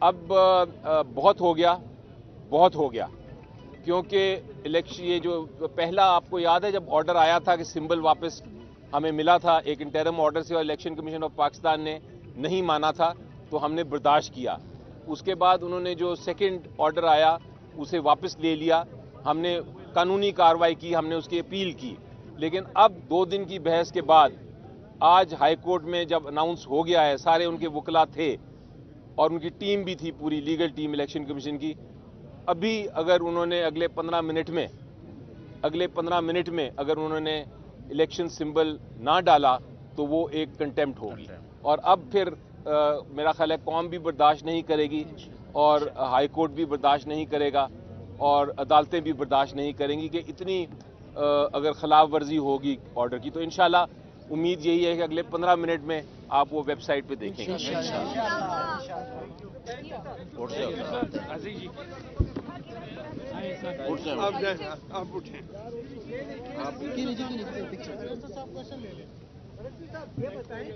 اب بہت ہو گیا کیونکہ الیکشن یہ جو پہلا آپ کو یاد ہے جب آرڈر آیا تھا کہ سمبل واپس ہمیں ملا تھا ایک انٹرم آرڈر سے اور الیکشن کمیشن آف پاکستان نے نہیں مانا تھا تو ہم نے برداشت کیا. اس کے بعد انہوں نے جو سیکنڈ آرڈر آیا اسے واپس لے لیا. ہم نے قانونی کارروائی کی, ہم نے اس کی اپیل کی. لیکن اب 2 دن کی بحث کے بعد آج ہائی کورٹ میں جب اناؤنس ہو گیا ہے, سارے ان کے وکلاء تھے اور ان کی ٹیم بھی تھی, پوری لیگل ٹیم الیکشن کمیشن کی. ابھی اگر انہوں نے اگلے 15 منٹ میں اگر انہوں نے الیکشن سمبل نہ ڈالا تو وہ ایک کنٹیمپٹ ہوگی, اور اب پھر میرا خیال ہے قوم بھی برداشت نہیں کرے گی اور ہائی کورٹ بھی برداشت نہیں کرے گا اور عدالتیں بھی برداشت نہیں کریں گی کہ اتنی اگر خلاف ورزی ہوگی آرڈر کی. تو انشاءاللہ امید یہی ہے کہ اگلے 15 منٹ میں آپ وہ ویب سائٹ پہ دیکھیں گے. یہ بتائیں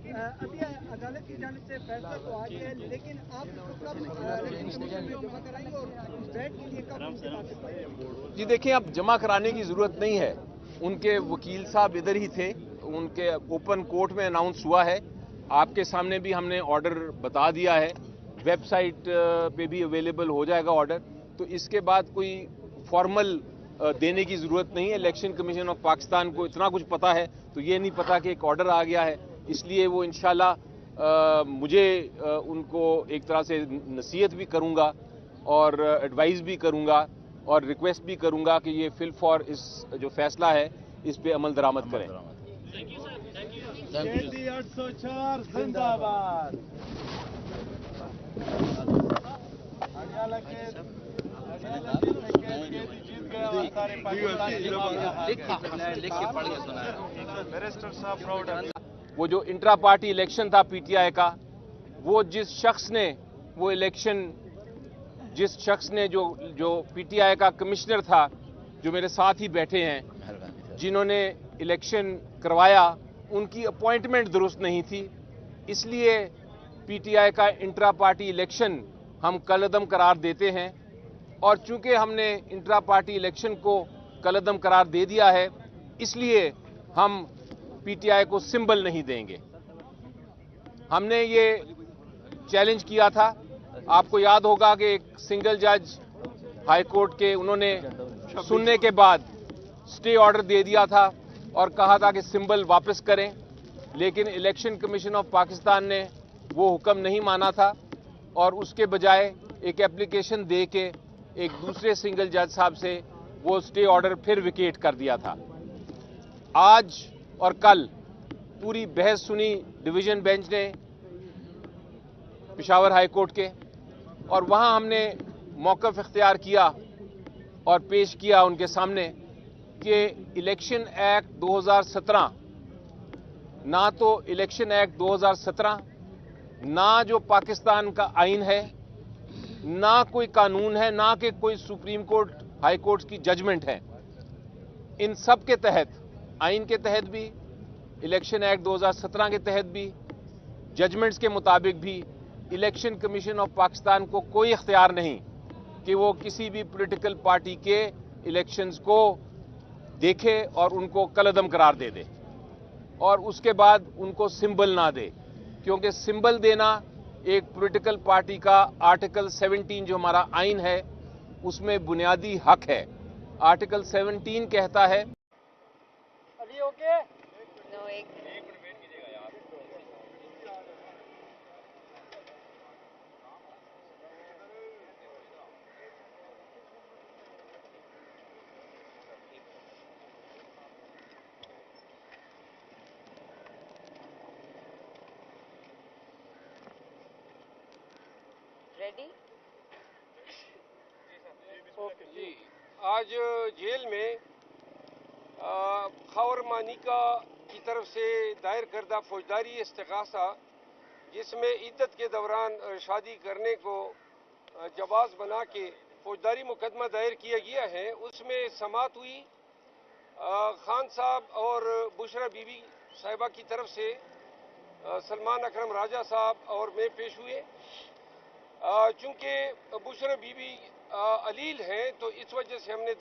کہ ابھی عدالت کی جانب سے فیصلہ تو آ گیا ہے, لیکن آپ جمع کرائیں گے اور بیٹ کے لیے کب؟ جی دیکھیں, اب جمع کرانے کی ضرورت نہیں ہے. ان کے وکیل صاحب ادھر ہی تھے, ان کے اوپن کورٹ میں اناؤنس ہوا ہے. آپ کے سامنے بھی ہم نے آرڈر بتا دیا ہے, ویب سائٹ پہ بھی اویلیبل ہو جائے گا آرڈر. تو اس کے بعد کوئی فارمل دینے کی ضرورت نہیں ہے. الیکشن کمیشن آف پاکستان کو اتنا کچھ پتا ہے, تو یہ نہیں پتا کہ ایک آرڈر آ گیا ہے. اس لیے وہ انشاءاللہ مجھے ان کو ایک طرح سے نصیحت بھی کروں گا اور ایڈوائز بھی کروں گا اور ریکویسٹ بھی کروں گا کہ یہ فی الفور اس جو فیصلہ ہے اس پہ عمل درآمد کریں. جیلی 804 زندہ باد. وہ جو انٹرا پارٹی الیکشن تھا پی ٹی آئی کا, وہ جس شخص نے جو پی ٹی آئی کا کمشنر تھا, جو میرے ساتھ ہی بیٹھے ہیں, جنہوں نے الیکشن کروایا, ان کی اپوائنٹمنٹ درست نہیں تھی. اس لیے پی ٹی آئی کا انٹرا پارٹی الیکشن ہم کالعدم قرار دیتے ہیں, اور چونکہ ہم نے انٹرا پارٹی الیکشن کو کالعدم قرار دے دیا ہے, اس لیے ہم پی ٹی آئی کو سمبل نہیں دیں گے. ہم نے یہ چیلنج کیا تھا. آپ کو یاد ہوگا کہ ایک سنگل جج ہائی کورٹ کے, انہوں نے سننے کے بعد سٹے آرڈر دے دیا تھا اور کہا تھا کہ سمبل واپس کریں, لیکن الیکشن کمیشن آف پاکستان نے وہ حکم نہیں مانا تھا اور اس کے بجائے ایک اپلیکیشن دے کے ایک دوسرے سنگل جج صاحب سے وہ سٹے آرڈر پھر ویکیٹ کر دیا تھا. آج اور کل پوری بحث سنی ڈویژن بینچ نے پشاور ہائی کورٹ کے, اور وہاں ہم نے موقف اختیار کیا اور پیش کیا ان کے سامنے کہ الیکشن ایکٹ 2017, نہ تو الیکشن ایکٹ 2017, نہ جو پاکستان کا آئین ہے, نہ کوئی قانون ہے, نہ کہ کوئی سپریم کورٹ ہائی کورٹ کی ججمنٹ ہے. ان سب کے تحت, آئین کے تحت بھی, الیکشن ایکٹ 2017 کے تحت بھی, ججمنٹس کے مطابق بھی, الیکشن کمیشن آف پاکستان کو کوئی اختیار نہیں کہ وہ کسی بھی پولیٹیکل پارٹی کے الیکشنز کو دیکھے اور ان کو کالعدم قرار دے دے اور اس کے بعد ان کو سمبل نہ دے, کیونکہ سمبل دینا ایک پولیٹیکل پارٹی کا آرٹیکل 17 جو ہمارا آئین ہے اس میں بنیادی حق ہے. آرٹیکل 17 کہتا ہے. ابھی اوکے ریڈی. جی, آج جیل میں خاور مانیکا کی طرف سے دائر کردہ فوجداری استغاثہ, جس میں عدت کے دوران شادی کرنے کو جواز بنا کے فوجداری مقدمہ دائر کیا گیا ہے, اس میں سماعت ہوئی. خان صاحب اور بشرا بی بی صاحبہ کی طرف سے سلمان اکرم راجہ صاحب اور میں پیش ہوئے. چونکہ بشرا بی بی علیل ہیں تو اس وجہ سے ہم نے